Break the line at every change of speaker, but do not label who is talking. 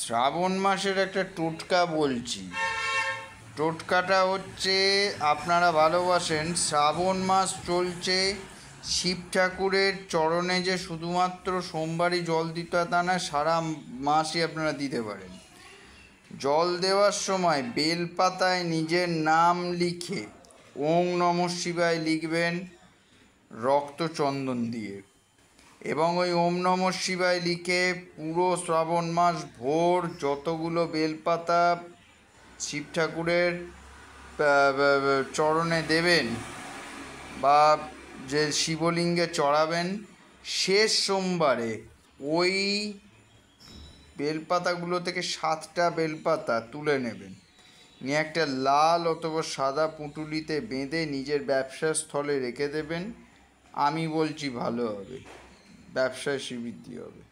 শ্রাবণ মাসের একটা টোটকা বলছি। টোটকাটা হচ্ছে, আপনারা ভালোবাসেন, শ্রাবণ মাস চলছে, শিব ঠাকুরের চরণে যে শুধুমাত্র সোমবারই জল দিতে হয় তা না, সারা মাসই আপনারা দিতে পারেন। জল দেওয়ার সময় বেলপাতায় নিজের নাম লিখে ওং নমঃ শিবায় লিখবেন রক্তচন্দন দিয়ে, এবং ওই ওম নমঃ শিবায় লিখে পুরো শ্রাবণ মাস ভোর যতগুলো বেলপাতা শিব ঠাকুরের চরণে দেবেন বা যে শিবলিঙ্গে চড়াবেন, শেষ সোমবারে ওই বেলপাতাগুলো থেকে 7টা বেলপাতা তুলে নেবেন, নিয়ে একটা লাল অথবা সাদা পুঁটুলিতে বেঁধে নিজের ব্যবসার স্থলে রেখে দেবেন। আমি বলছি ভালো হবে, ব্যবসায় শ্রীবৃদ্ধি হবে।